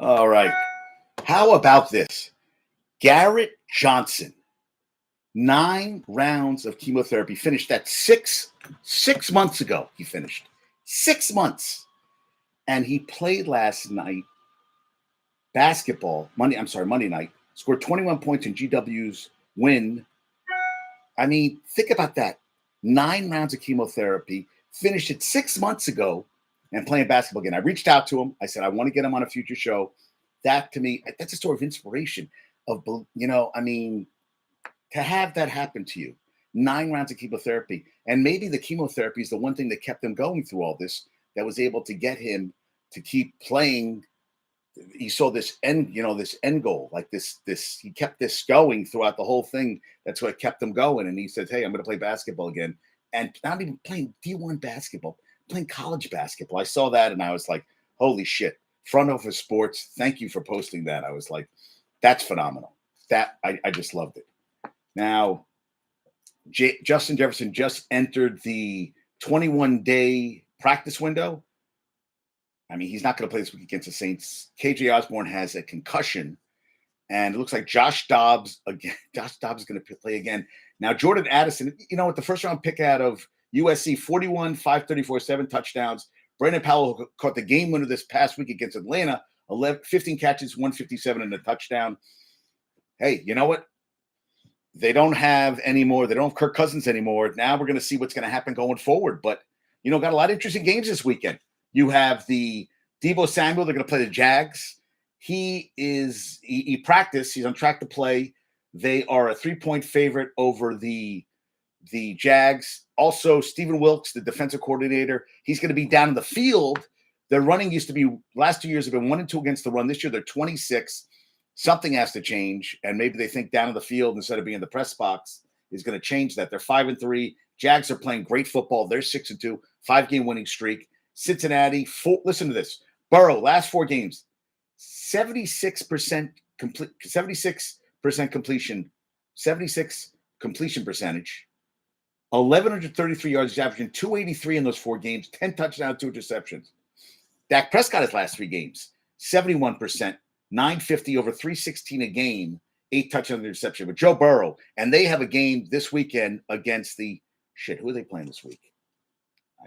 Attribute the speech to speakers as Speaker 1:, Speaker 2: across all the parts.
Speaker 1: All right. How about this? Garrett Johnson, 9 rounds of chemotherapy, finished that six months ago. He finished 6 months. And he played last night basketball, Monday night, scored 21 points in GW's win. I mean, think about that. 9 rounds of chemotherapy, finished it 6 months ago, and playing basketball again. I reached out to him. I said, I want to get him on a future show. That, to me, that's a story of inspiration of, to have that happen to you. 9 rounds of chemotherapy. And maybe the chemotherapy is the one thing that kept him going through all this, that was able to get him to keep playing. He saw this end goal, like this, he kept this going throughout the whole thing. That's what kept him going. And he said, hey, I'm going to play basketball again. And not even playing D1 basketball, playing college basketball. I saw that and I was like, holy shit. Front Office Sports, thank you for posting that. I was like, that's phenomenal. That I just loved it. Now, Justin Jefferson just entered the 21-day practice window. I mean, he's not going to play this week against the Saints. KJ Osborne has a concussion, and it looks like Josh Dobbs again. Josh Dobbs is going to play again. Now, Jordan Addison, with the first-round pick out of USC, 41, 534, 7 touchdowns. Brandon Powell caught the game winner this past week against Atlanta, 15 catches, 157, and a touchdown. Hey, you know what? They don't have Kirk Cousins anymore. Now we're going to see what's going to happen going forward. But, got a lot of interesting games this weekend. You have the Deebo Samuel. They're going to play the Jags. He practiced. He's on track to play. They are a 3-point favorite over the Jags. Also, Stephen Wilkes, the defensive coordinator, he's going to be down in the field. Their running used to be, last 2 years have been 1-2 against the run. This year they're 26. Something has to change, and maybe they think down in the field instead of being in the press box is going to change that. They're 5-3. Jags are playing great football. They're 6-2, 5-game winning streak. Cincinnati, listen to this. Burrow, last 4 games, 76% completion, 76 completion percentage, 1,133 yards. He's averaging 283 in those 4 games, 10 touchdowns, 2 interceptions. Dak Prescott, his last 3 games, 71%, 950 over 316 a game, 8 touchdowns, interception. But Joe Burrow, and they have a game this weekend against who are they playing this week?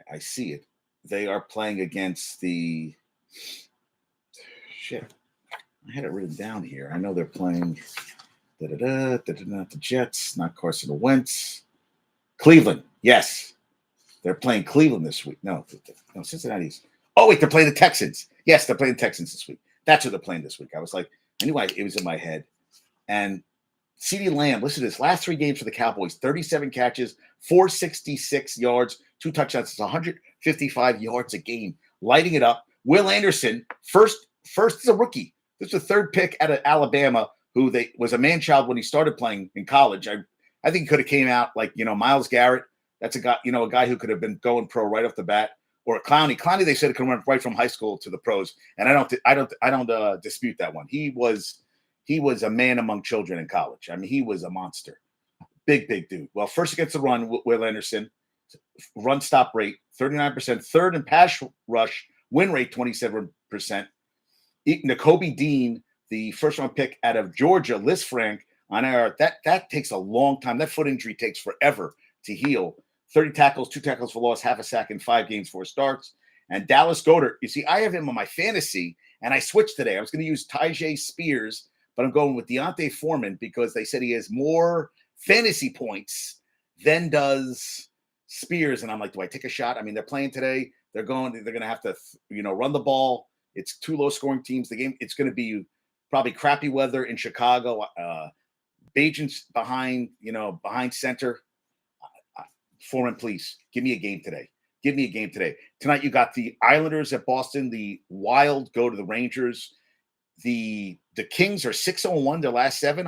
Speaker 1: I see it. They are playing against the I had it written down here. I know they're playing the Jets, not Carson Wentz. Cleveland. Yes. They're playing Cleveland this week. No, Cincinnati's. Oh, wait, they're playing the Texans. Yes, they're playing the Texans this week. That's who they're playing this week. I was like, I knew it was in my head. And CeeDee Lamb, listen to this. Last 3 games for the Cowboys, 37 catches, 466 yards, 2 touchdowns. It's 155 yards a game, lighting it up. Will Anderson, first is a rookie. This is the 3rd pick out of Alabama, who was a man-child when he started playing in college. I think he could have came out like, Myles Garrett. That's a guy, a guy who could have been going pro right off the bat. Or Clowney. Clowney, they said, could run right from high school to the pros, and I don't dispute that one. He was a man among children in college. I mean, he was a monster, big dude. Well, first against the run, Will Anderson, run stop rate 39%, 3rd in pass rush, win rate 27%. Nakobe Dean, the first-round pick out of Georgia, Liz Frank on IR. That takes a long time. That foot injury takes forever to heal. 30 tackles, 2 tackles for loss, half a sack in 5 games, 4 starts. And Dallas Goedert, you see, I have him on my fantasy, and I switched today. I was going to use Tyjae Spears, but I'm going with Deontay Foreman because they said he has more fantasy points than does Spears. And I'm like, do I take a shot? I mean, they're playing today. They're going to have to, run the ball. It's 2 low-scoring teams. The game, it's going to be probably crappy weather in Chicago. Bajent's behind center. Foreman, please give me a game today. Tonight, you got the Islanders at Boston. The Wild go to the Rangers. The Kings are 6-1 their last 7.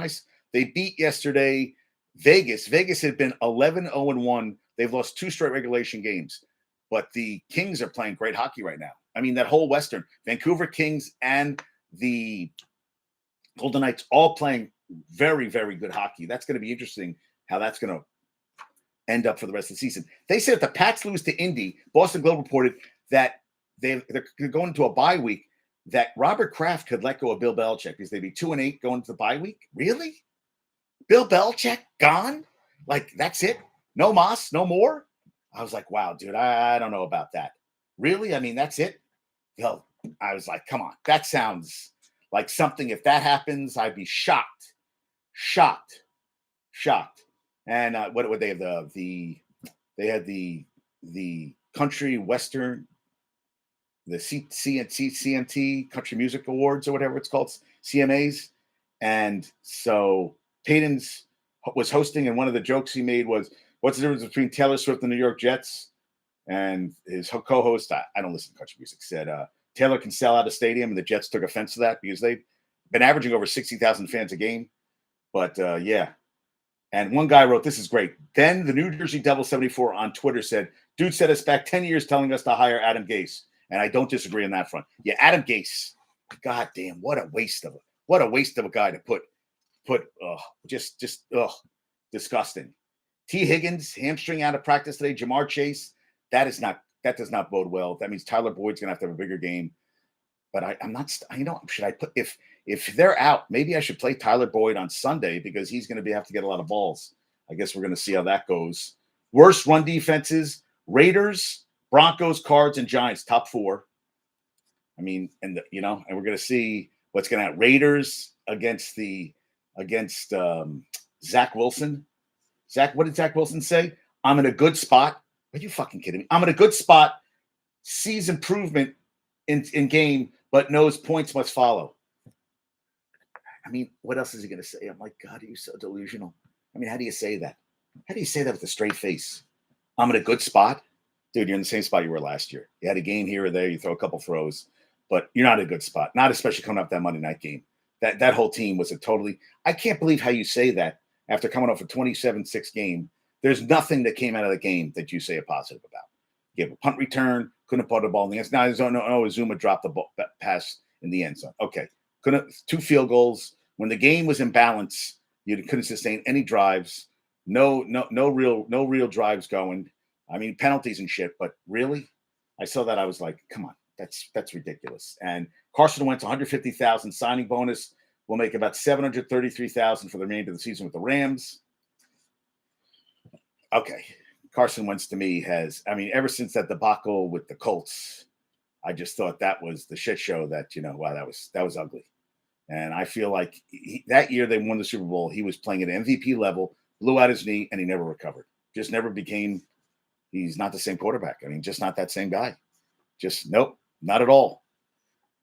Speaker 1: They beat yesterday Vegas. Vegas had been 11-1. They've lost 2 straight regulation games. But the Kings are playing great hockey right now. I mean, that whole Western, Vancouver Kings and the Golden Knights all playing very, very good hockey. That's going to be interesting how that's going to end up for the rest of the season. They said if the Pats lose to Indy, Boston Globe reported that they're going into a bye week. that Robert Kraft could let go of Bill Belichick because they'd be 2-8 going to the bye week. Really? Bill Belichick gone? Like that's it? No Moss, no more? I was like, wow, dude, I don't know about that. Really? I mean, that's it? Yo, I was like, come on, that sounds like something. If that happens, I'd be shocked, shocked, shocked. And what would they have? They had the country western, the CMT Country Music Awards or whatever it's called, CMAs. And so Payton's was hosting, and one of the jokes he made was, "What's the difference between Taylor Swift and the New York Jets?" And his co-host, I don't listen to country music, said Taylor can sell out a stadium, and the Jets took offense to that because they've been averaging over 60,000 fans a game. But yeah. And one guy wrote, "This is great." Then the New Jersey Devil 74 on Twitter said, "Dude set us back 10 years telling us to hire Adam Gase." And I don't disagree on that front. Yeah, Adam Gase. God damn, what a waste of a guy to put just disgusting. T. Higgins, hamstring out of practice today. Jamar Chase, that does not bode well. That means Tyler Boyd's gonna have to have a bigger game. But I'm not, should I put if they're out, maybe I should play Tyler Boyd on Sunday because he's going to have to get a lot of balls. I guess we're going to see how that goes. Worst run defenses: Raiders, Broncos, Cards, and Giants. Top four. I mean, and and we're going to see what's going to happen. Raiders against Zach Wilson. Zach, what did Zach Wilson say? "I'm in a good spot." Are you fucking kidding me? "I'm in a good spot. Sees improvement in game, but knows points must follow." I mean, what else is he going to say? I'm like, God, are you so delusional? I mean, how do you say that? How do you say that with a straight face? "I'm in a good spot." Dude, you're in the same spot you were last year. You had a game here or there, you throw a couple throws, but you're not in a good spot. Not especially coming up that Monday night game. That whole team was I can't believe how you say that after coming off a 27-6 game. There's nothing that came out of the game that you say a positive about. You have a punt return, couldn't put the ball in the end zone. No, Zuma dropped the ball, pass in the end zone. Okay. Couldn't, 2 field goals. When the game was in balance, you couldn't sustain any drives. No real drives going. I mean, penalties and shit, but really? I saw that. I was like, come on, that's ridiculous. And Carson Wentz, 150,000 signing bonus, will make about 733,000 for the remainder of the season with the Rams. Okay. Carson Wentz to me ever since that debacle with the Colts, I just thought that was the shit show that, wow, that was ugly. And I feel like that year they won the Super Bowl, he was playing at MVP level, blew out his knee, and he never recovered. Just never became, he's not the same quarterback. I mean, just not that same guy. Just, nope, not at all.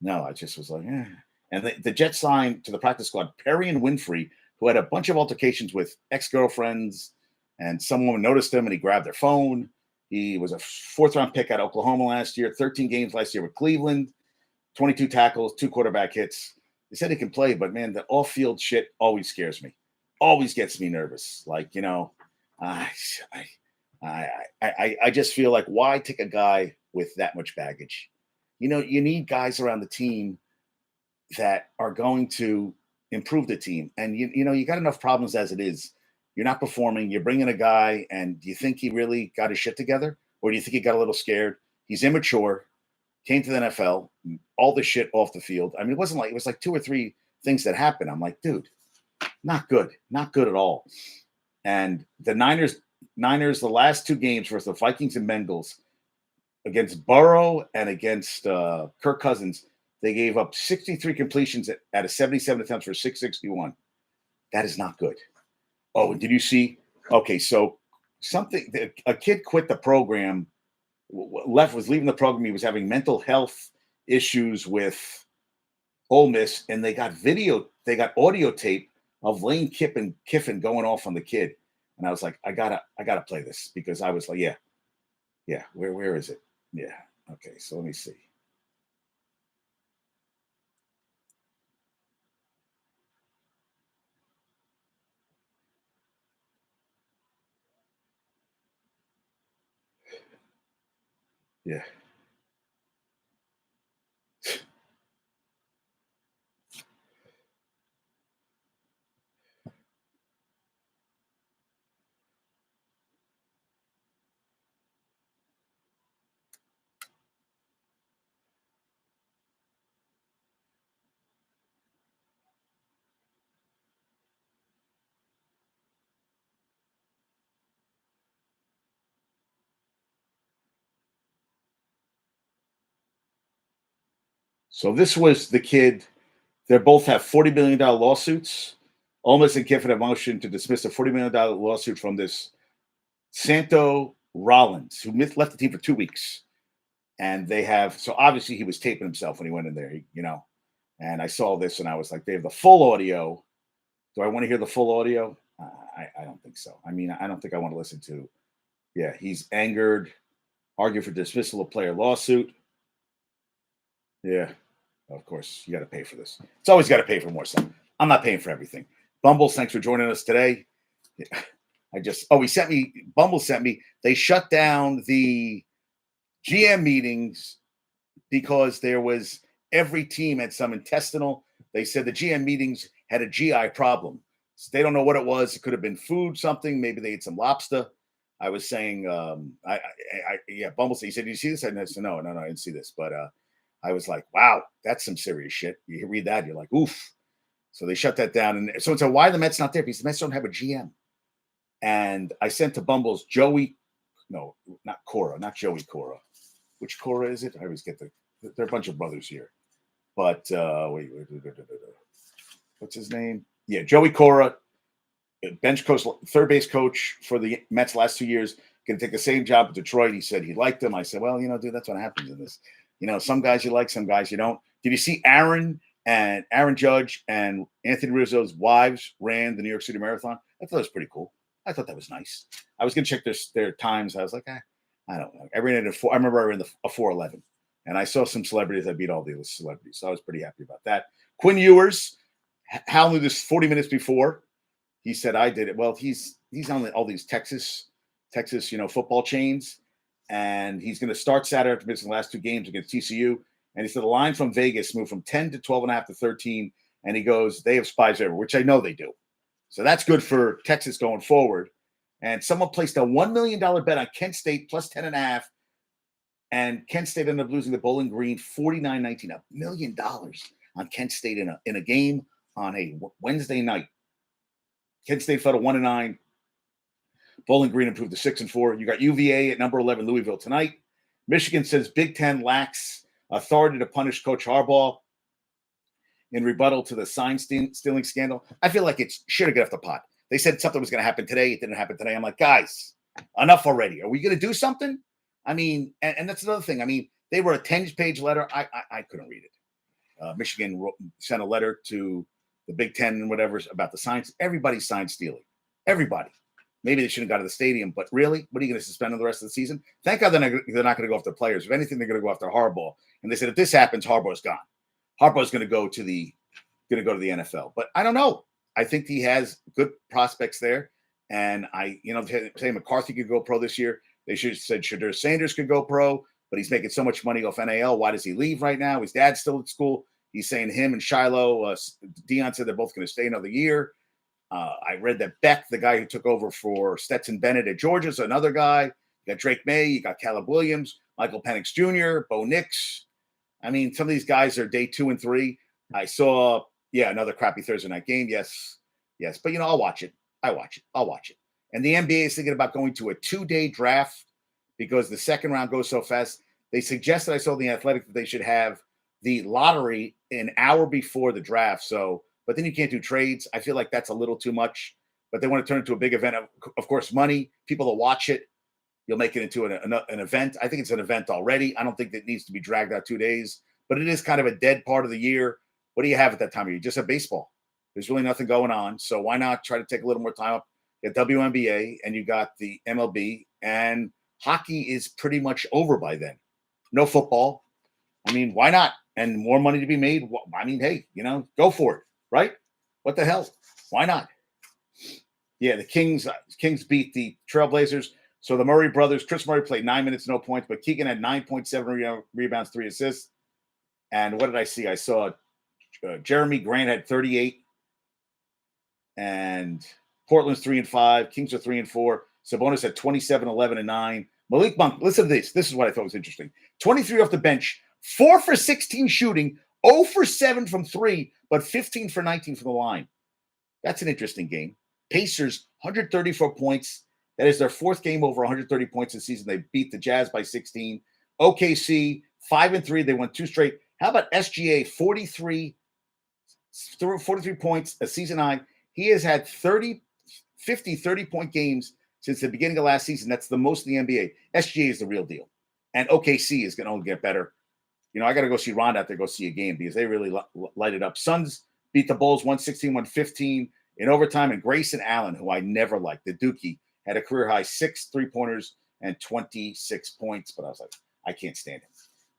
Speaker 1: No, I just was like, eh. And the Jets signed to the practice squad Perry and Winfrey, who had a bunch of altercations with ex-girlfriends, and some woman noticed him and he grabbed their phone. He was a 4th-round pick out of Oklahoma last year, 13 games last year with Cleveland, 22 tackles, 2 quarterback hits. They said he can play, but man, the off-field shit always scares me. Always gets me nervous. Like, I just feel like, why take a guy with that much baggage? You need guys around the team that are going to improve the team. And you got enough problems as it is. You're not performing. You're bringing a guy, and do you think he really got his shit together, or do you think he got a little scared? He's immature. Came to the NFL, all the shit off the field. I mean, it was like 2 or 3 things that happened. I'm like, dude, not good at all. And the Niners, the last 2 games versus the Vikings and Bengals, against Burrow and against Kirk Cousins, they gave up 63 completions out of 77 attempts for 661. That is not good. Oh, and did you see? Okay, so a kid quit the program. Was leaving the program. He was having mental health issues with Ole Miss, and they got audio tape of Lane Kiffin going off on the kid. And I was like, I gotta play this, because I was like, yeah, where is it? Yeah, okay, so let me see. Yeah. So this was the kid. They both have $40 million lawsuits. Almost and Kiffin have motion to dismiss a $40 million lawsuit from this Santo Rollins, who left the team for 2 weeks. And they have, so obviously he was taping himself when he went in there, and I saw this and I was like, they have the full audio. Do I want to hear the full audio? I don't think so. I mean, I don't think I want to listen to, he's angered, argued for dismissal of player lawsuit. Yeah, of course, you got to pay for this. It's always got to pay for more stuff. I'm not paying for everything. Bumbles, thanks for joining us today. Bumble sent me, they shut down the GM meetings because there was, every team had some intestinal. They said the GM meetings had a GI problem. So they don't know what it was. It could have been food, something. Maybe they ate some lobster. I was saying, Bumble said, he said, "Did you see this?" I said, no, I didn't see this. But I was like, wow, that's some serious shit. You read that, you're like, oof. So they shut that down. And so it's why are the Mets not there? Because the Mets don't have a GM. And I sent to Bumble's Joey, no, not Cora, not Joey Cora. Which Cora is it? I always get they're a bunch of brothers here. But what's his name? Yeah, Joey Cora, bench coach, third base coach for the Mets last 2 years, going to take the same job at Detroit. He said he liked him. I said, well, dude, that's what happens in this. Some guys you like, some guys you don't. Did you see Aaron Judge and Anthony Rizzo's wives ran the New York City Marathon? I thought it was pretty cool. I thought that was nice. I was going to check their times. I was like, I don't know. I ran it I remember I ran a 4:11, and I saw some celebrities. I beat all the celebrities, so I was pretty happy about that. Quinn Ewers, Hal knew this 40 minutes before. He said, I did it. Well, he's on all these Texas, football chains, and he's going to start Saturday after missing the last 2 games against TCU. And he said the line from Vegas moved from 10 to 12.5 to 13. And he goes, they have spies everywhere, which I know they do. So that's good for Texas going forward. And someone placed a $1 million bet on Kent State plus 10.5. And Kent State ended up losing the Bowling Green 49-19. $1 million on Kent State in a game on a Wednesday night. Kent State fell to 1-9. Bowling Green improved to 6-4. You got UVA at number 11, Louisville tonight. Michigan says Big Ten lacks authority to punish Coach Harbaugh in rebuttal to the sign stealing scandal. I feel like it should have got off the pot. They said something was going to happen today. It didn't happen today. I'm like, guys, enough already. Are we going to do something? I mean, and that's another thing. I mean, they were a 10-page letter. I couldn't read it. Michigan sent a letter to the Big Ten and whatever about the signs. Everybody's sign stealing. Everybody. Maybe they shouldn't have gone to the stadium, but really, what are you going to suspend them the rest of the season? Thank God they're not going to go after players. If anything, they're going to go after Harbaugh. And they said if this happens, Harbaugh's gone. Harbaugh's going to go to the NFL. But I don't know. I think he has good prospects there. And say McCarthy could go pro this year. They should have said Shadur Sanders could go pro, but he's making so much money off NAL. Why does he leave right now? His dad's still at school. He's saying him and Shiloh, Deion said they're both going to stay another year. I read that Beck, the guy who took over for Stetson Bennett at Georgia, is another guy. You got Drake May, you got Caleb Williams, Michael Penix Jr., Bo Nix. I mean, some of these guys are day 2 and 3. I saw, another crappy Thursday night game. Yes. But, I'll watch it. I'll watch it. And the NBA is thinking about going to a 2-day draft because the second round goes so fast. They suggested, I saw the Athletic, that they should have the lottery an hour before the draft. But then you can't do trades. I feel like that's a little too much. But they want to turn it into a big event. Of course, money, people will watch it. You'll make it into an event. I think it's an event already. I don't think that it needs to be dragged out 2 days. But it is kind of a dead part of the year. What do you have at that time of year? Just a baseball. There's really nothing going on. So why not try to take a little more time up? You got WNBA and you got the MLB. And hockey is pretty much over by then. No football. I mean, why not? And more money to be made. I mean, hey, go for it. Right? What the hell? Why not? Yeah, the Kings beat the Trailblazers. So the Murray brothers, Chris Murray played 9 minutes, no points, but Keegan had 9.7 rebounds, 3 assists. And what did I see? I saw Jeremy Grant had 38. And Portland's 3-5. Kings are 3-4. Sabonis had 27, 11, and 9. Malik Monk, listen to this. This is what I thought was interesting. 23 off the bench, 4 for 16 shooting, 0 for 7 from 3, but 15 for 19 from the line. That's an interesting game. Pacers, 134 points. That is their 4th game over 130 points this season. They beat the Jazz by 16. OKC, 5-3. They won 2 straight. How about SGA 43 points, a season high? He has had 30-point games since the beginning of last season. That's the most in the NBA. SGA is the real deal. And OKC is going to only get better. I got to go see Ron out there, go see a game because they really light it up. Suns beat the Bulls 116-115 in overtime. And Grayson Allen, who I never liked, the Dookie, had a career high 6 3-pointers and 26 points. But I was like, I can't stand him.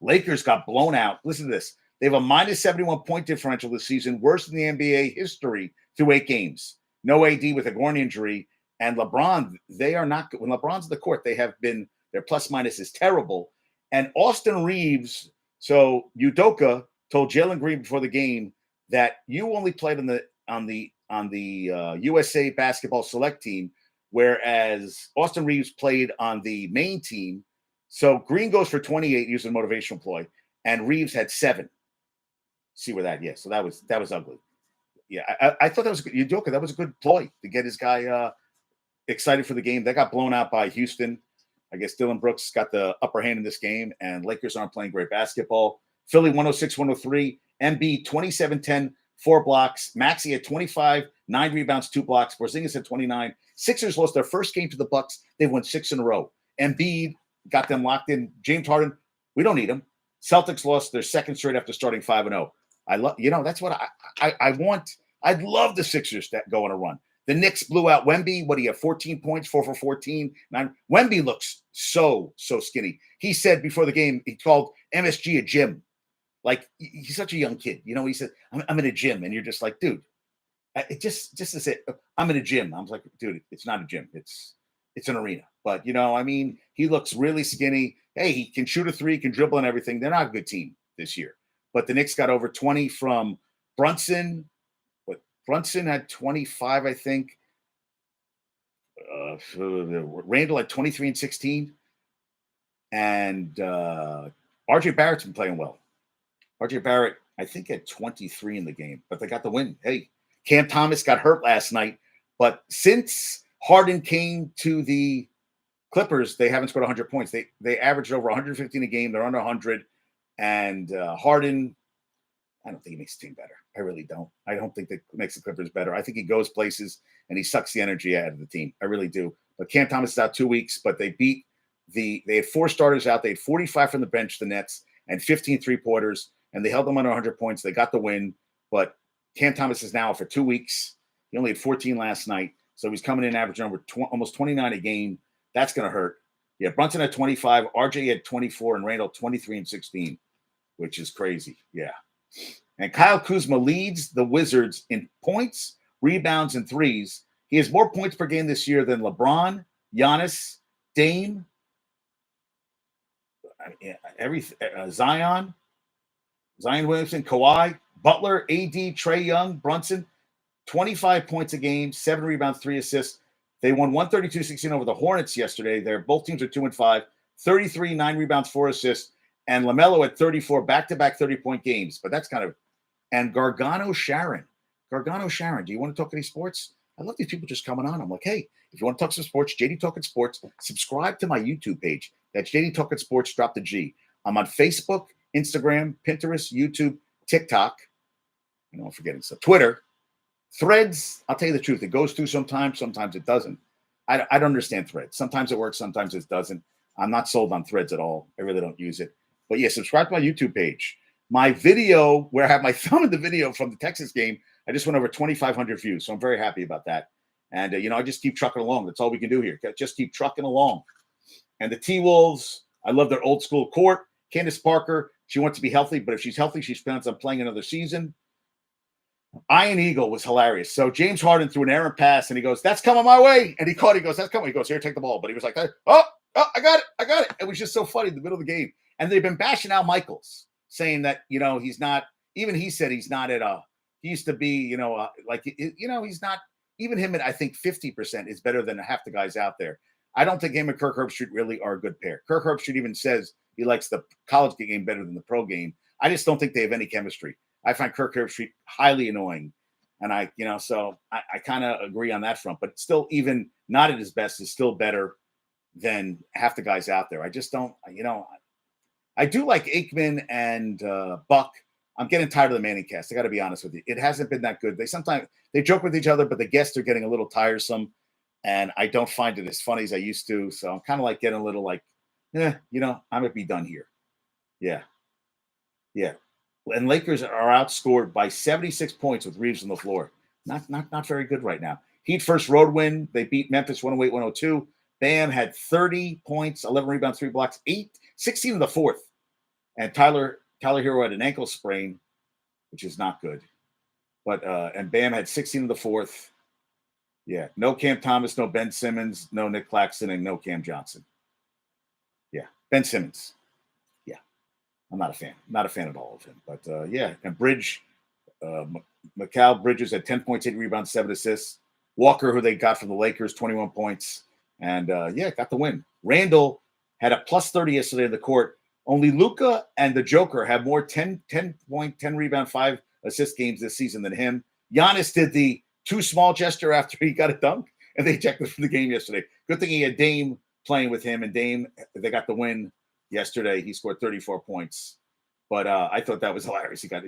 Speaker 1: Lakers got blown out. Listen to this. They have a minus 71 point differential this season, worse than the NBA history through 8 games. No AD with a groin injury. And LeBron, they are not good. When LeBron's in the court, their plus minus is terrible. And Austin Reeves, so Udoka told Jalen Green before the game that you only played on the USA basketball select team, whereas Austin Reeves played on the main team. So Green goes for 28 using a motivational ploy, and Reeves had 7. See where that? Yeah. So that was ugly. Yeah, I thought that was good. Udoka, that was a good ploy to get his guy excited for the game. They got blown out by Houston. I guess Dylan Brooks got the upper hand in this game, and Lakers aren't playing great basketball. Philly 106-103. Embiid 27-10, 4 blocks. Maxey had 25, 9 rebounds, 2 blocks. Porzingis had 29. Sixers lost their first game to the Bucks. They won 6 in a row. Embiid got them locked in. James Harden, we don't need him. Celtics lost their second straight after starting 5-0. I love, that's what I want. I'd love the Sixers to go on a run. The Knicks blew out Wemby. What do you have? 14 points, 4 for 14. 9. Wemby looks so skinny. He said before the game, he called MSG a gym. Like, he's such a young kid. He said, I'm in a gym. And you're just like, dude, it just to say, I'm in a gym. I'm like, dude, it's not a gym. It's an arena. But, he looks really skinny. Hey, he can shoot a 3, can dribble and everything. They're not a good team this year. But the Knicks got over 20 from Brunson. But Brunson had 25, I think. Randall had 23 and 16. And RJ Barrett's been playing well. RJ Barrett, I think, had 23 in the game. But they got the win. Hey, Cam Thomas got hurt last night. But since Harden came to the Clippers, they haven't scored 100 points. They averaged over 115 a game. They're under 100. And Harden, I don't think he makes the team better. I really don't. I don't think that makes the Clippers better. I think he goes places and he sucks the energy out of the team. I really do. But Cam Thomas is out 2 weeks, but they had 4 starters out. They had 45 from the bench, the Nets, and 15 3-pointers, and they held them under 100 points. They got the win, but Cam Thomas is now for 2 weeks. He only had 14 last night, so he's coming in averaging over almost 29 a game. That's going to hurt. Yeah, Brunson had 25, RJ had 24, and Randall 23 and 16, which is crazy. Yeah. And Kyle Kuzma leads the Wizards in points, rebounds, and threes. He has more points per game this year than LeBron, Giannis, Dame, Zion Williamson, Kawhi, Butler, AD, Trae Young, Brunson. 25 points a game, 7 rebounds, 3 assists. They won 132-16 over the Hornets yesterday. Both teams are 2-5. 33, 9 rebounds, 4 assists. And LaMelo at 34, back-to-back 30-point games. But that's kind of – and Gargano Sharon, do you want to talk any sports? I love these people just coming on. I'm like, hey, if you want to talk some sports, JD Talkin Sports, subscribe to my YouTube page. That's JD Talkin Sports, drop the G. I'm on Facebook, Instagram, Pinterest, YouTube, TikTok. I'm forgetting stuff. Twitter. Threads, I'll tell you the truth. It goes through sometimes it doesn't. I don't understand Threads. Sometimes it works, sometimes it doesn't. I'm not sold on Threads at all. I really don't use it. But yeah, subscribe to my YouTube page. My video, where I have my thumb in the video from the Texas game, I just went over 2,500 views. So I'm very happy about that. And, I just keep trucking along. That's all we can do here. Just keep trucking along. And the T-Wolves, I love their old school court. Candace Parker, she wants to be healthy, but if she's healthy, she plans on playing another season. Iron Eagle was hilarious. So James Harden threw an errant pass, and he goes, that's coming my way. And he caught it. He goes, that's coming. He goes, here, take the ball. But he was like, oh, I got it. It was just so funny in the middle of the game. And they've been bashing Al Michaels, saying that, he's not, even he said he's not at he used to be, he's not, even him at, I think, 50% is better than half the guys out there. I don't think him and Kirk Herbstreit really are a good pair. Kirk Herbstreit even says he likes the college game better than the pro game. I just don't think they have any chemistry. I find Kirk Herbstreit highly annoying. And I kind of agree on that front, but still, even not at his best, is still better than half the guys out there. I just don't, I I do like Aikman and Buck. I'm getting tired of the Manning cast. I got to be honest with you. It hasn't been that good. They joke with each other, but the guests are getting a little tiresome, and I don't find it as funny as I used to. So I'm kind of like getting a little like, I'm gonna be done here. Yeah, yeah. And Lakers are outscored by 76 points with Reeves on the floor. Not very good right now. Heat first road win. They beat Memphis 108-102. Bam had 30 points, 11 rebounds, 3 blocks, 16 in the fourth. And Tyler Hero had an ankle sprain, which is not good. But and Bam had 16 in the fourth. Yeah, no Cam Thomas, no Ben Simmons, no Nick Claxton, and no Cam Johnson. Yeah, Ben Simmons. Yeah, I'm not a fan. Not a fan at all of him. But yeah, and Bridge, Mikal Bridges had 10 points, 8 rebounds, 7 assists. Walker, who they got from the Lakers, 21 points. And got the win. Randall had a plus 30 yesterday in the court. Only Luka and the Joker have more 10 point, 10 rebound, 5 assist games this season than him. Giannis did the too small gesture after he got a dunk, and they ejected from the game yesterday. Good thing he had Dame playing with him, and Dame, they got the win yesterday. He scored 34 points. But I thought that was hilarious. That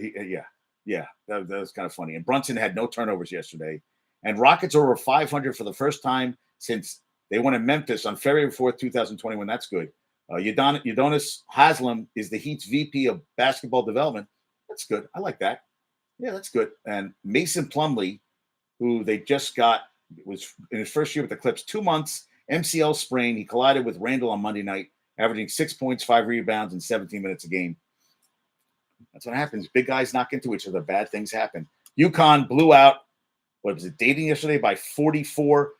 Speaker 1: was kind of funny. And Brunson had no turnovers yesterday. And Rockets are over 500 for the first time since they won in Memphis on February 4th, 2021. That's good. Udonis Haslem is the Heat's VP of basketball development. That's good. I like that. Yeah, that's good. And Mason Plumlee, who they just got, was in his first year with the Clips, 2 months, MCL sprain. He collided with Randall on Monday night, averaging 6 points, 5 rebounds, and 17 minutes a game. That's what happens. Big guys knock into each other. Bad things happen. UConn blew out, Dating yesterday by 44.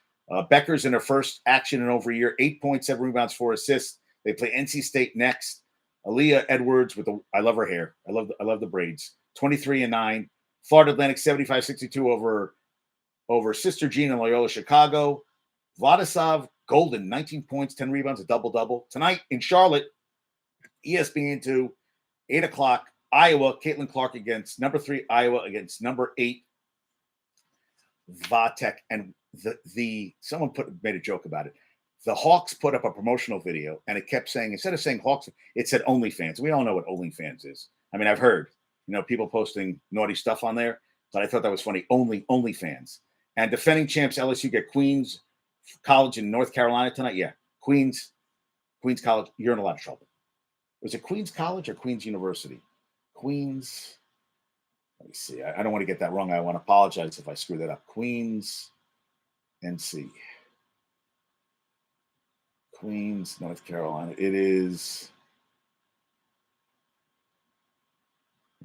Speaker 1: Becker's in her first action in over a year, 8 points, 7 rebounds, 4 assists. They play NC State next. Aaliyah Edwards I love her hair. I love the braids. 23-9. Florida Atlantic 75-62 over Sister Jean and Loyola Chicago. Vladislav Golden, 19 points, 10 rebounds, a double-double. Tonight in Charlotte, ESPN2, 8 o'clock, Iowa, Caitlin Clark against number 3, Iowa against number 8, Vatek. And someone made a joke about it. The Hawks put up a promotional video, and it kept saying, instead of saying Hawks, it said OnlyFans. We all know what OnlyFans is. I mean, I've heard, people posting naughty stuff on there, but I thought that was funny. OnlyFans. And defending champs LSU get Queens College in North Carolina tonight. Yeah, Queens College. You're in a lot of trouble. Was it Queens College or Queens University? Queens. Let me see. I don't want to get that wrong. I want to apologize if I screw that up. Queens NC. Queens, North Carolina. It is.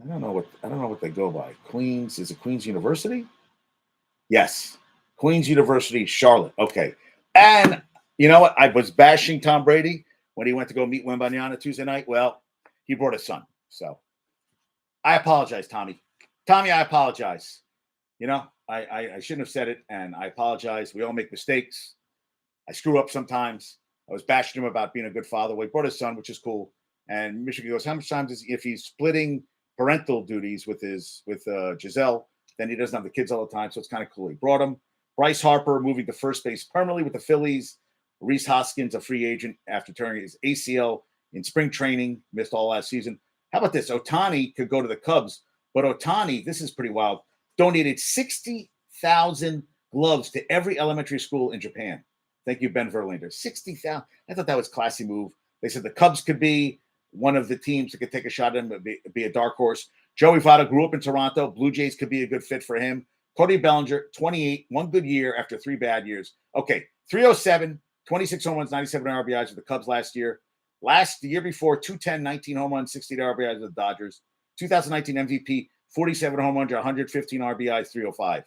Speaker 1: I don't know what they go by. Queens, is it Queens University? Yes. Queens University, Charlotte. Okay. And you know what? I was bashing Tom Brady when he went to go meet Wembanyama Tuesday night. Well, he brought his son. So I apologize, Tommy. Tommy, I apologize. I shouldn't have said it, and I apologize. We all make mistakes. I screw up sometimes. I was bashing him about being a good father. Well, he brought his son, which is cool. And Michigan goes, how much time if he's splitting parental duties with Giselle, then he doesn't have the kids all the time. So it's kind of cool. He brought him. Bryce Harper moving to first base permanently with the Phillies. Reese Hoskins, a free agent after tearing his ACL in spring training, missed all last season. How about this? Ohtani could go to the Cubs, but Ohtani, this is pretty wild, donated 60,000 gloves to every elementary school in Japan. Thank you, Ben Verlander. 60,000. I thought that was a classy move. They said the Cubs could be one of the teams that could take a shot at him, but be a dark horse. Joey Votto grew up in Toronto. Blue Jays could be a good fit for him. Cody Bellinger, 28, one good year after 3 bad years. Okay, 307, 26 home runs, 97 RBIs with the Cubs last year. The year before, 210, 19 home runs, 68 RBIs with the Dodgers. 2019 MVP, 47 home runs, 115 RBIs, 305.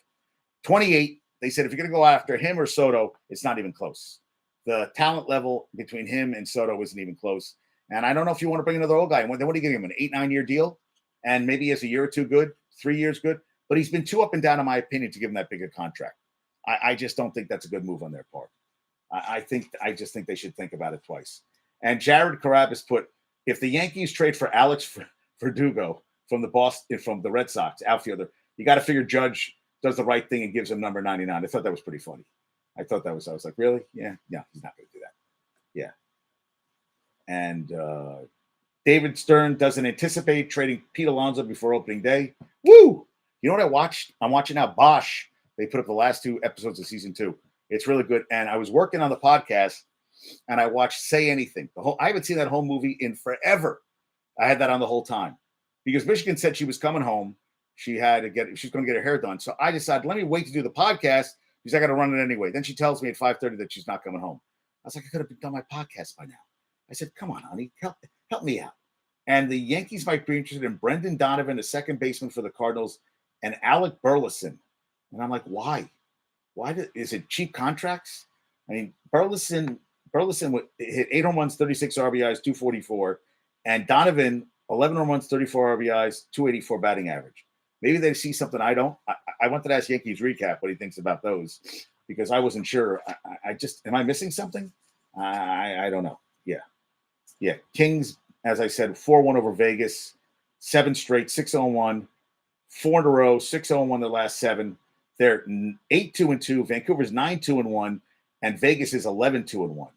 Speaker 1: 28, they said if you're going to go after him or Soto, it's not even close. The talent level between him and Soto isn't even close. And I don't know if you want to bring another old guy. Then what are you giving him, an 8-9 year deal? And maybe he has a year or two good, 3 years good. But he's been too up and down, in my opinion, to give him that bigger contract. I just don't think that's a good move on their part. I just think they should think about it twice. And Jared Carabas put, if the Yankees trade for Alex Verdugo from the Red Sox outfielder, you got to figure Judge does the right thing and gives him number 99. I thought that was pretty funny. I was like, really? Yeah, he's not going to do that. Yeah. And David Stern doesn't anticipate trading Pete Alonso before opening day. Woo! You know what I watched? I'm watching now Bosch. They put up the last 2 episodes of season 2. It's really good. And I was working on the podcast, and I watched Say Anything. I haven't seen that whole movie in forever. I had that on the whole time because Michigan said she was coming home. She's going to get her hair done. So I decided, let me wait to do the podcast because I got to run it anyway. Then she tells me at 5:30 that she's not coming home. I was like, I could have done my podcast by now. I said, come on, honey, help me out. And the Yankees might be interested in Brendan Donovan, a second baseman for the Cardinals, and Alec Burleson. And I'm like, why? Is it cheap contracts? I mean, Burleson hit 8 home runs, 36 RBIs, 244, and Donovan 11 home runs, 34 RBIs, 284 batting average. Maybe they see something I don't. I wanted to ask Yankees recap what he thinks about those because I wasn't sure. Am I missing something? I don't know. Yeah. Kings, as I said, 4-1 over Vegas, 7 straight, 6-0-1, 4 in a row, 6-0-1 the last 7. They're 8-2-2. Vancouver's 9-2-1, and Vegas is 11-2-1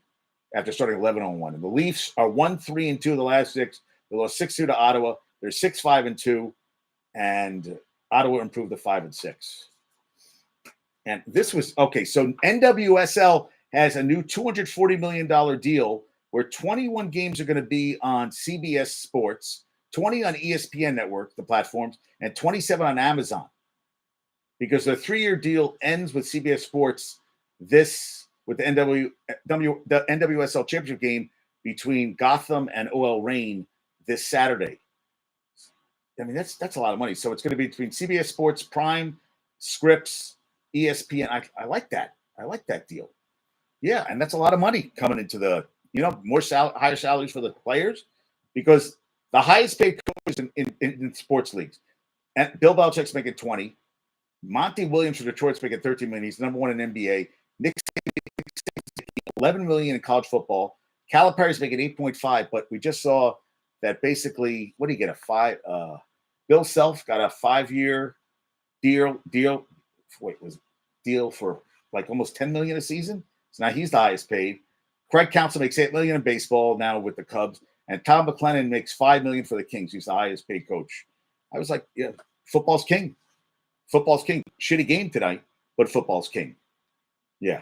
Speaker 1: after starting 11-1. And the Leafs are 1-3-2 the last 6. They lost 6-2 to Ottawa. They're 6-5-2, and Ottawa improved to 5-6. And this was okay. So NWSL has a new $240 million deal where 21 games are going to be on CBS Sports, 20 on ESPN Network, the platforms, and 27 on Amazon. Because the 3-year deal ends with CBS Sports with the NWSL championship game between Gotham and OL Reign this Saturday. I mean, that's a lot of money. So it's going to be between CBS Sports, Prime, Scripps, ESPN. I like that. I like that deal. Yeah, and that's a lot of money coming into the, higher salaries for the players because the highest paid coaches in sports leagues. And Bill Belichick's making 20. Monty Williams for Detroit's making 13 million. He's number 1 in NBA. Nick 11 million in college football. Calipari's making 8.5, but we just saw that basically, what do you get? Bill Self got a 5-year deal for like almost 10 million a season. So now he's the highest paid. Craig Counsell makes 8 million in baseball now with the Cubs, and Tom McLennan makes 5 million for the Kings. He's the highest paid coach. I was like, yeah, football's king. Football's king. Shitty game tonight, but football's king. Yeah,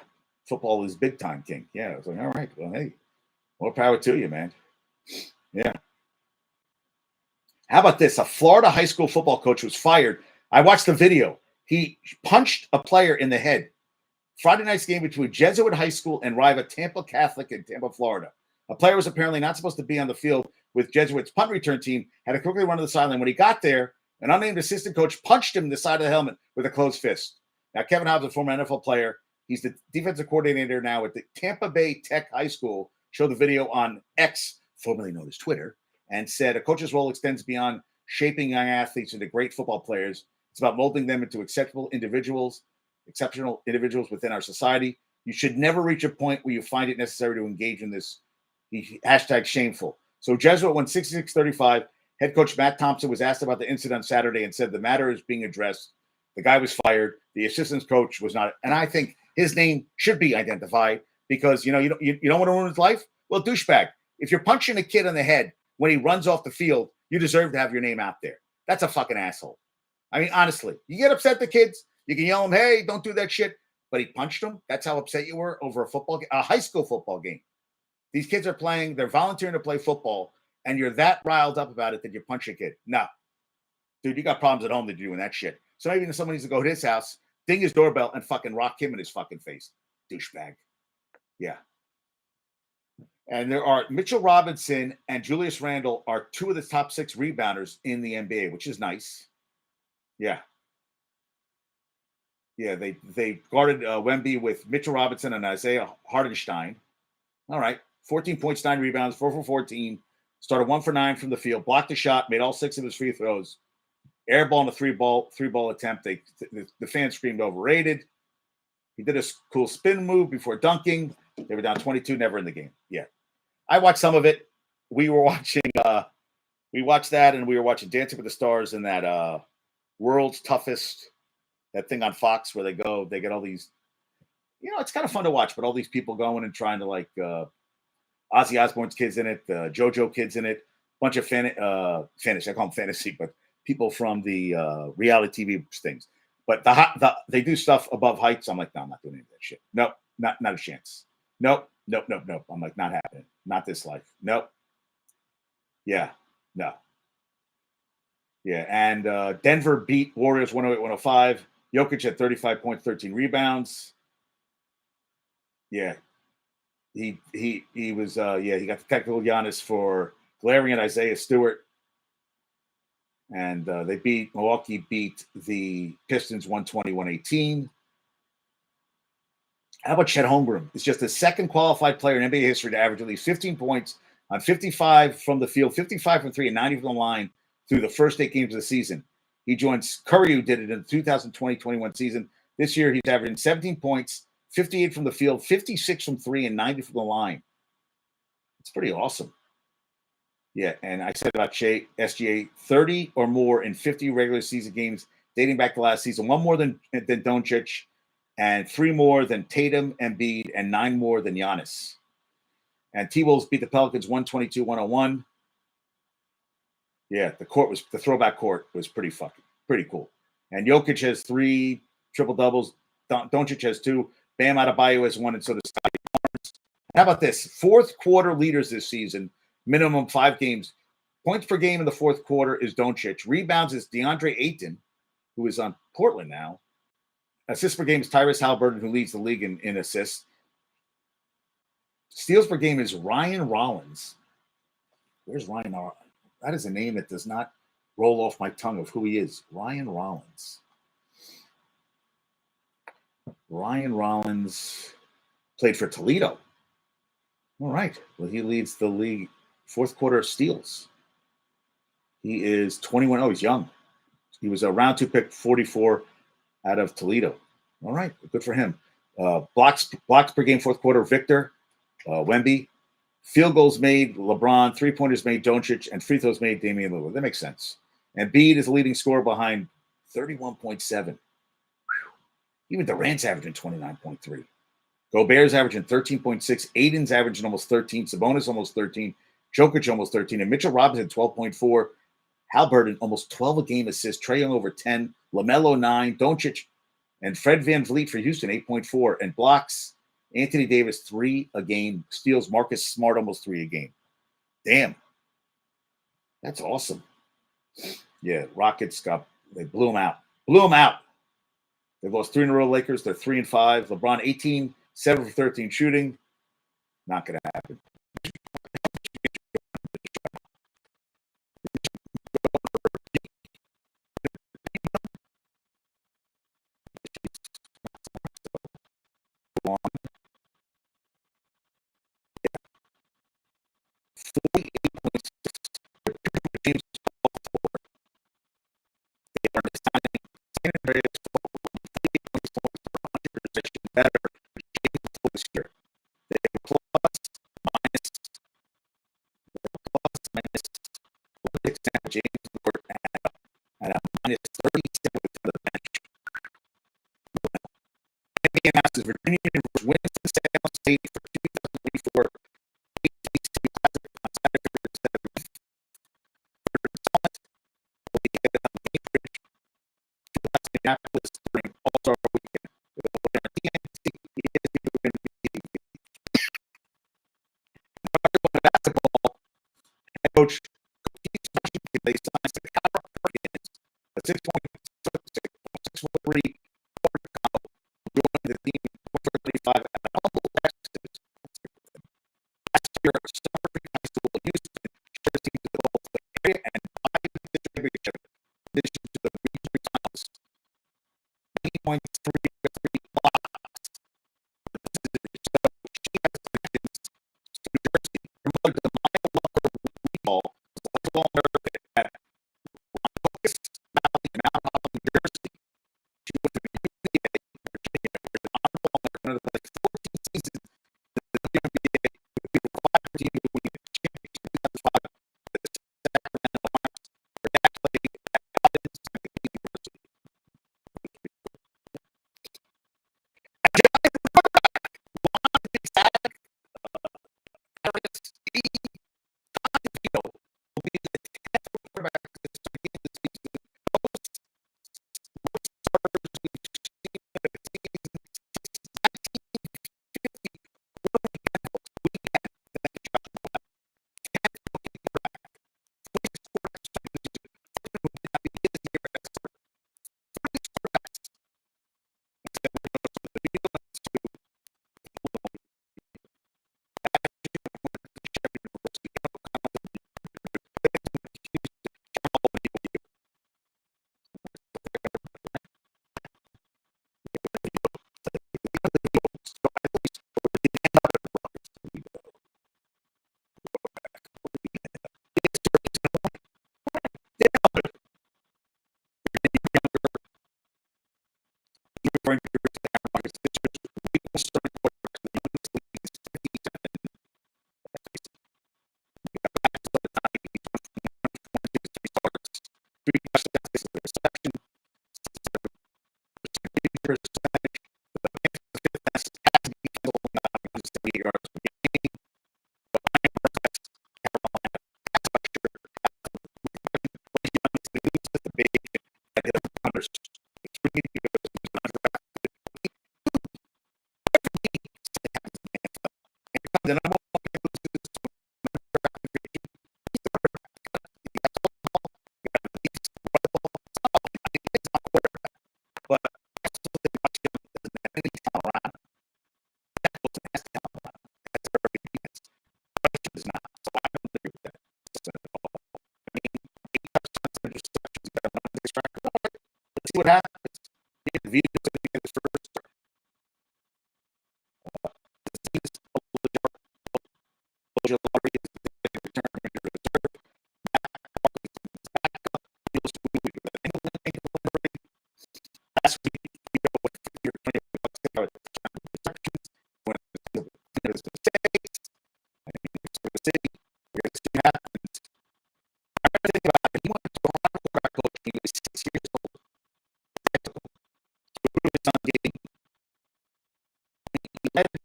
Speaker 1: football is big time king. Yeah, I was like, all right, well, hey, more power to you, man. Yeah. How about this? A Florida high school football coach was fired. I watched the video. He punched a player in the head. Friday night's game between Jesuit High School and rival Tampa Catholic in Tampa, Florida. A player was apparently not supposed to be on the field with Jesuit's punt return team, had to quickly run to the sideline. When he got there, an unnamed assistant coach punched him in the side of the helmet with a closed fist. Now, Kevin Hobbs, a former NFL player, he's the defensive coordinator now at the Tampa Bay Tech High School, showed the video on X, formerly known as Twitter, and said a coach's role extends beyond shaping young athletes into great football players. It's about molding them into exceptional individuals within our society. You should never reach a point where you find it necessary to engage in this. Hashtag shameful. So Jesuit won 66-35. Head coach Matt Thompson was asked about the incident on Saturday and said the matter is being addressed. The guy was fired. The assistant coach was not. And I think his name should be identified because, you don't want to ruin his life? Well, douchebag. If you're punching a kid in the head when he runs off the field, you deserve to have your name out there. That's a fucking asshole. I mean, honestly, you get upset at the kids. You can yell them, hey, don't do that shit. But he punched them. That's how upset you were over a high school football game. These kids are playing. They're volunteering to play football. And you're that riled up about it that you punch a kid. No. Dude, you got problems at home that you're doing that shit. So maybe someone needs to go to his house, ding his doorbell, and fucking rock him in his fucking face. Douchebag. Yeah. And there are Mitchell Robinson and Julius Randle are 2 of the top 6 rebounders in the NBA, which is nice. Yeah. Yeah, they guarded Wemby with Mitchell Robinson and Isaiah Hartenstein. All right. 14 points, 9 rebounds, 4 for 14. Started 1 for 9 from the field. Blocked a shot, made all 6 of his free throws. Air ball and a three ball attempt. The fans screamed overrated. He did a cool spin move before dunking. They were down 22, never in the game. Yeah. I watched some of it. We watched that, and we were watching Dancing with the Stars and that World's Toughest, that thing on Fox where they get all these, it's kind of fun to watch, but all these people going and trying to Ozzy Osbourne's kids in it, JoJo kids in it. bunch of fantasy. I call them fantasy, but people from the reality TV things. But they do stuff above heights. I'm like, no, I'm not doing any of that shit. Nope, not a chance. Nope. I'm like, not happening. Not this life. Nope. Yeah, no. Yeah, and Denver beat Warriors 108-105. Jokic had 35 points, 13 rebounds. Yeah, he was he got the technical Giannis for glaring at Isaiah Stewart, and Milwaukee beat the Pistons 120-118. How about Chet Holmgren? He's just the second qualified player in NBA history to average at least 15 points on 55 from the field, 55 from three, and 90 from the line through the first 8 games of the season. He joins Curry, who did it in the 2020-21 season. This year, he's averaging 17 points, 58 from the field, 56 from three, and 90 from the line. It's pretty awesome. Yeah, and I said about SGA, 30 or more in 50 regular season games dating back to last season, 1 more than Doncic, and 3 more than Tatum, Embiid, and 9 more than Giannis. And T-Wolves beat the Pelicans 122-101. Yeah, the throwback court was pretty cool. And Jokic has 3 triple doubles. Doncic has 2. Bam Adebayo has 1, and so does Scottie Barnes. How about this? Fourth quarter leaders this season, minimum 5 games. Points per game in the fourth quarter is Doncic. Rebounds is DeAndre Ayton, who is on Portland now. Assists per game is Tyrese Halliburton, who leads the league in assists. Steals per game is Ryan Rollins. Where's Ryan? That is a name that does not roll off my tongue of who he is. Ryan Rollins. Ryan Rollins played for Toledo. All right. Well, he leads the league fourth quarter steals. He is 21. Oh, he's young. He was a round 2 pick, 44 out of Toledo. All right. Good for him. Blocks per game, fourth quarter, Victor Wemby. Field goals made, LeBron. 3-pointers made, Doncic. And free throws made, Damian Lillard. That makes sense. And Embiid is the leading scorer behind 31.7. Even Durant's averaging 29.3. Gobert's averaging 13.6. Aiden's averaging almost 13. Sabonis almost 13. Jokic almost 13. And Mitchell Robinson 12.4. Halliburton almost 12 a game assists. Trae Young over 10. LaMelo 9. Doncic and Fred VanVleet for Houston 8.4. And blocks, Anthony Davis 3 a game. Steals, Marcus Smart almost 3 a game. Damn. That's awesome. Yeah, Rockets they blew them out. They've lost 3 in a row. Lakers, they're 3-5. LeBron 18, 7 for 13 shooting. Not going to happen. Better this year. They have plus minus 6 James Ward at a minus 37 for the bench. NBA announces Virginia versus Winston-Salem State for 2024. Minneapolis during All-Star Weekend. Basketball head coach they signed Chicago Perkins, a 6'3" joined the team for 35 at Humble, Texas. Last year, Summer High School in Houston shared teams to both the area and the championship addition to the region finals. 9.3 blocks. She has connections to New Jersey. Her mother, the Maya Walker Recall, was a football nerd at Rockets Valley in Mount Holly, New Jersey. She was in the NBA, Virginia, where the honorable honor of like 14 seasons in the WNBA, would be required to win the championship in 2005 with the Sacramento Lions. Her dad played at Providence University. Will be But I still think my team doesn't have any talent around him. That wasn't has talent around him. That's a very defense. My team is not. So I don't agree with that. I mean, 8 touchdowns, interceptions, got a nice track record. Let's see what happens. The Vito's going to be his first start. The team's Ojolari is going to return to reserve. Last week, you know, with your receptions, when his mistakes, and he was going to see, we're going to see what happens. I think about it. He went to a quarterback coach when he was 6 years old. He was on game. He led the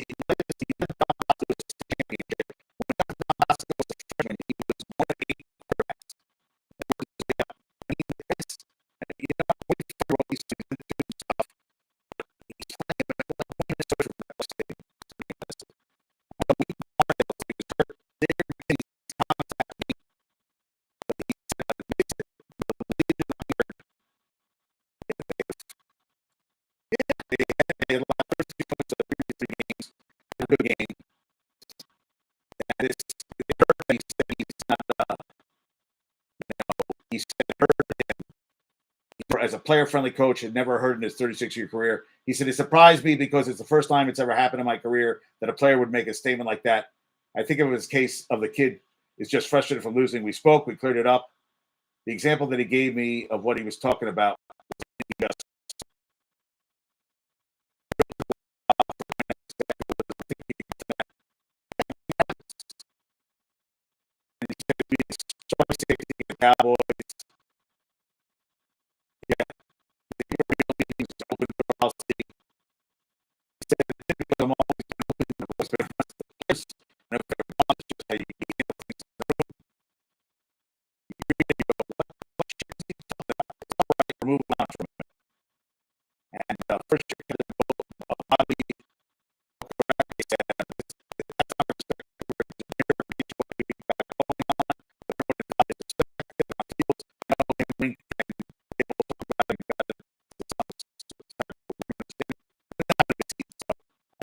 Speaker 1: hospital to the championship. When the hospital was a freshman, he was one of 8 quarterbacks. And you know, we for all these things and doing stuff. He's playing, but at one point in the social devastating. But we wanted to be hurt. There things contact me. But he said, I admit it. But believe it or not, they had a lot of 33 points of 33 games. A good game. And it's it hurt. He said he's not, he said it hurt him. As a player-friendly coach, had never heard in his 36-year career. He said, it surprised me because it's the first time it's ever happened in my career that a player would make a statement like that. I think it was a case of the kid is just frustrated from losing. We spoke, we cleared it up. The example that he gave me of what he was talking about was just the Cowboys. Yeah, open door policy. He said, typically, I'm always open doors, but it's just how you handle things in the room. You really go, what should he talk about? It's all right, we're moving on from it. And first year, Bobby, he said, that's not respect.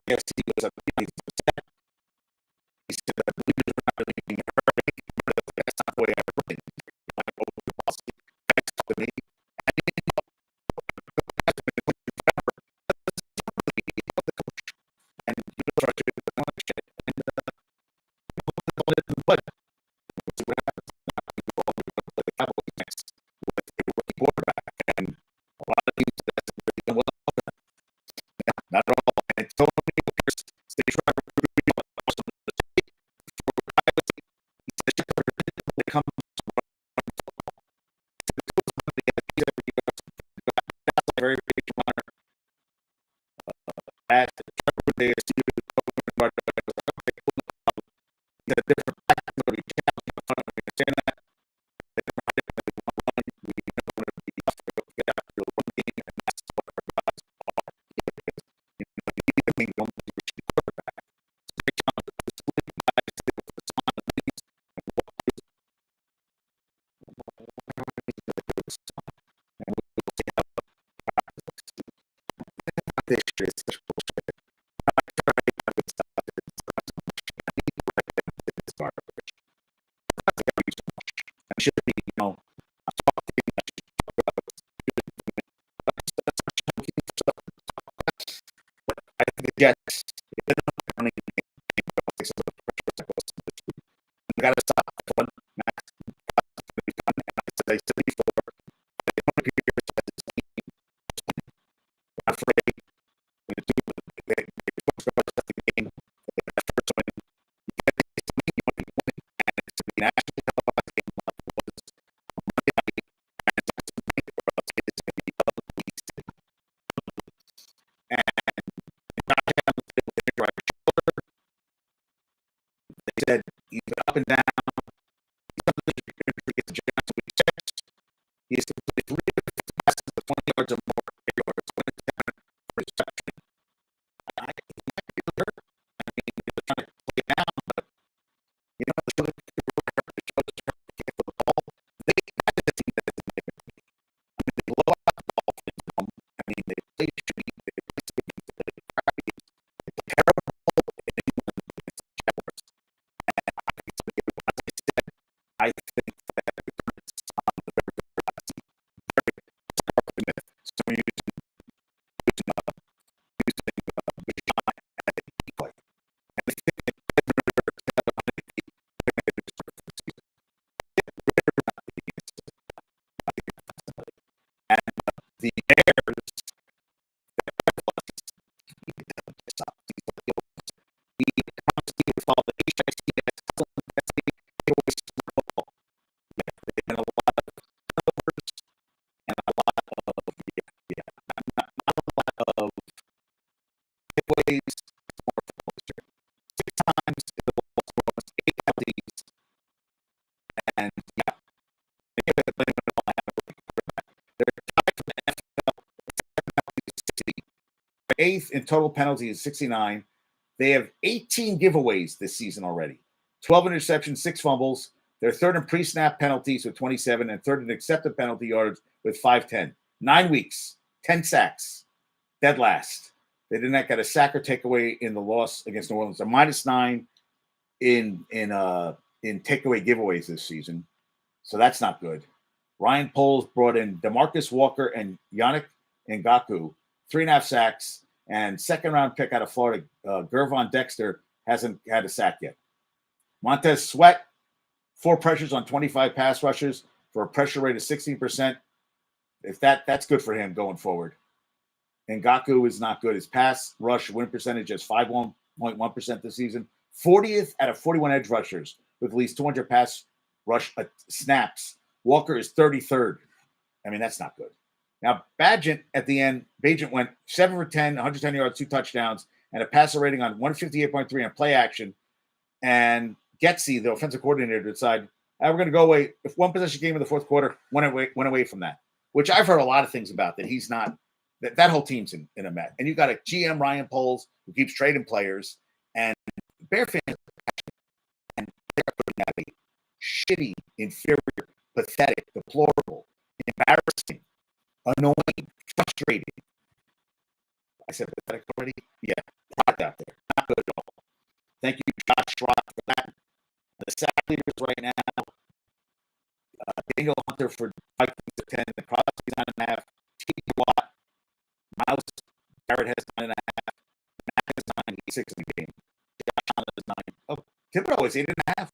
Speaker 1: Yes, he was a he said that the leaders were not really being heard. That's not the way I put it. Like, over the policy, that's to me. And you know, that's been the coach forever. The coach. And you know, try to do the coach. And but we'll see what happens. We're all going to play the Cowboys next with a rookie quarterback. And a lot of teams that's really done well. Not at all. And Tony Pierce, they try to recruit very big honor at the different should be, you know, I think the Jets, we got to stop one match. I said before, they want to be afraid when the game. They said he's been up and down. He's completed 20 yards or more. I think he might be hurt. I mean, they're trying to play it down, but you know, the ball. They blow out the ball And yeah, they're tied for the NFL eighth in total penalties, 69. They have 18 giveaways this season already. 12 interceptions, 6 fumbles. They're third in pre-snap penalties with 27 and third in accepted penalty yards with 510. 9 weeks, 10 sacks, dead last. They did not get a sack or takeaway in the loss against New Orleans. They're -9 in takeaway giveaways this season, so that's not good. Ryan Poles brought in DeMarcus Walker and Yannick Ngakoue, 3.5 sacks, and second-round pick out of Florida, Gervon Dexter, hasn't had a sack yet. Montez Sweat, 4 pressures on 25 pass rushes for a pressure rate of 16%. If that's good for him going forward. Ngakoue is not good. His pass rush win percentage is 5.1% this season. 40th out of 41 edge rushers with at least 200 pass rush snaps. Walker is 33rd. I mean, that's not good. Now, Bagent at the end, Bagent went 7 for 10, 110 yards, 2 touchdowns, and a passer rating on 158.3 on play action. And Getsy, the offensive coordinator, decided, we're going to go away. If one possession game in the fourth quarter, went away from that, which I've heard a lot of things about, that he's not, that whole team's in a mess. And you got a GM, Ryan Poles, who keeps trading players, and Bear fans, and they're putting out a shitty, inferior, pathetic, deplorable, embarrassing, annoying, frustrating. I said pathetic already? Yeah, product out there. Not good at all. Thank you, Josh Rock, for that. The sack leaders right now, Daniel Hunter for Vikings at 10, the Crosby 9.5, T. Watt, Miles Garrett has 9.5, Matt has 9, he's 6 in the game. Josh Allen is 9. Oh, Thibodeau is 8.5.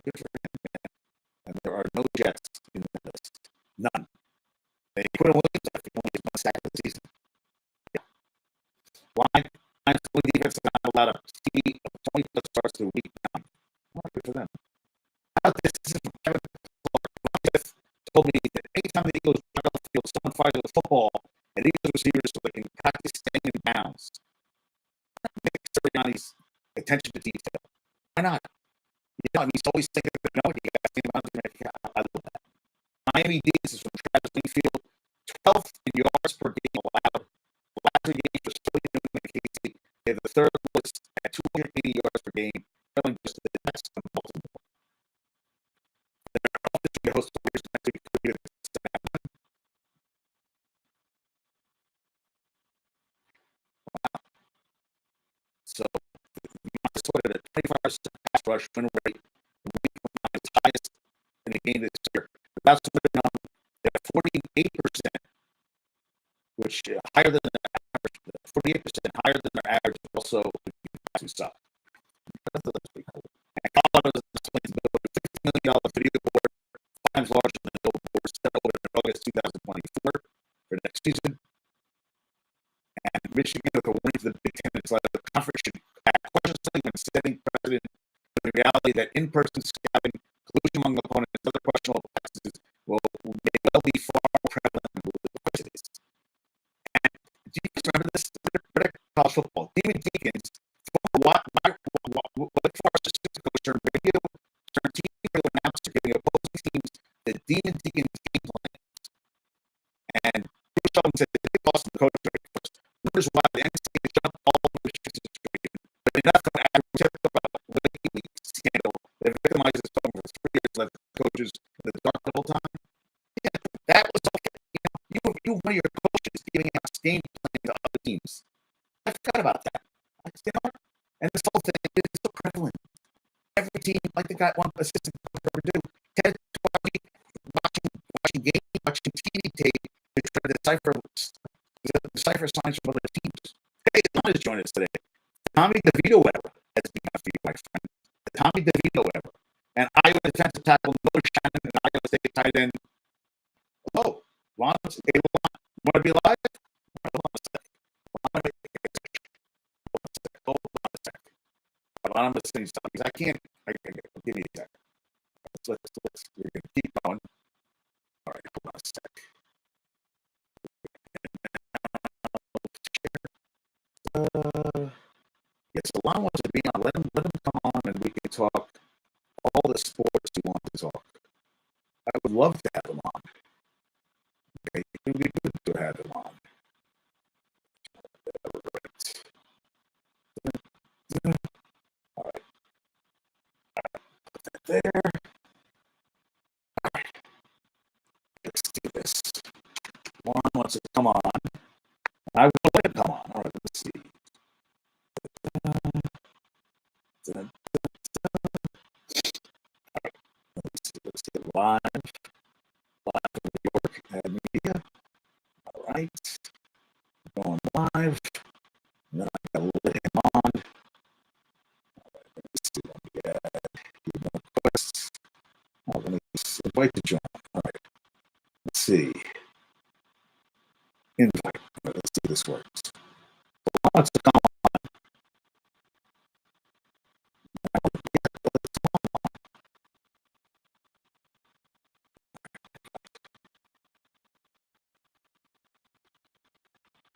Speaker 1: Good for him. And there are no Jets in the list. None. They put a Williams after only his 1 sack of the season. Yeah. Lions defense is not allowed to see 20 plus starts through week 9. Well, good for them. How this is from Kevin Clark. Told me that anytime the Eagles run off the field, someone fires the football, and Eagles receivers so they can practice staying in bounds. Sirianni's attention to detail. Why not? You know, I mean, he's always thinking of no, you got to stay in bounds. I love that. Miami D's is from Travis Wingfield, 12th in yards per game allowed. The last 3 games were still in KC. They're the third lowest at 280 yards per game, trailing just the Jets and Baltimore. They're host of next week. Wow. So, Minnesota at 25% pass rush win rate, the highest in the game this year. Without they're 48%, which higher than their average. 48% higher than their average. Also, who suck. And Colorado is $50 million video board, 5 times larger than the billboard set over in August 2024 for next season. And Michigan with a win for the Big Ten. It's like the conference should act cautiously when setting precedent for the reality that in-person scouting, collusion among opponents, and other questionable practices may well be far more prevalent than it is. And do you guys remember this? College football. Demon Deacons, Wake Forest assistant coach turned radio, turned TV announcer, giving opposing teams the Demon Deacons game plan. And Bruce Sheldon said the big loss of the coach wonders why the NCAA jumped all over the situation, but enough of an about WikiLeaks scandal that victimizes someone for 3 years, left coaches in the dark the whole time. Yeah, that was okay. You one of your coaches giving out game plan to other teams. I forgot about that. And this whole thing is so prevalent. Every team, like the guy, one assistant coach ever do, 10 watching games, watching TV tape, to try to decipher signs from other teams. Hey, Tom has joined us today. Tommy DeVito ever has been on for you, my friend. The Tommy DeVito ever. And Iowa defensive tackle Noah Shannon and Iowa State tight end. Hello, Lon. Hey, Lon. You want to be live? Hold on a sec. I'm listening to something. I can't. Give me a sec. We're going to keep going. All right, hold on a sec. Yeah, so Lon wants to be on. Let him come on and we can talk all the sports you want to talk. I would love to have them on. Okay? It would be good to have them on. All right. There. All right. Let's do this. One wants to come on. I will let him come on. All right, let's see. Let's get live. Live from New York at media. All right. Going live. And then I gotta let him on. All right, let's see what we got. Requests. Oh, let me just invite to join. All right. Let's see. Invite. All right, let's see if this works. Wants to come on.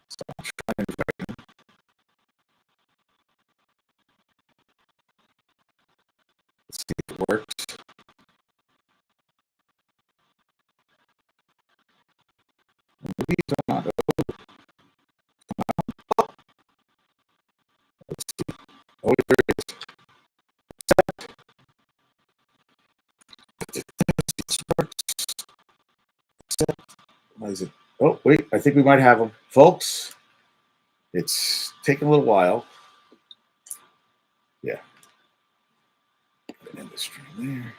Speaker 1: So I'm trying to invite him. Let's see if it works. Maybe he's not. Let's see. Oh, there it is. Why is it? Oh, wait. I think we might have him. Folks, it's taking a little while. Yeah. End the stream there.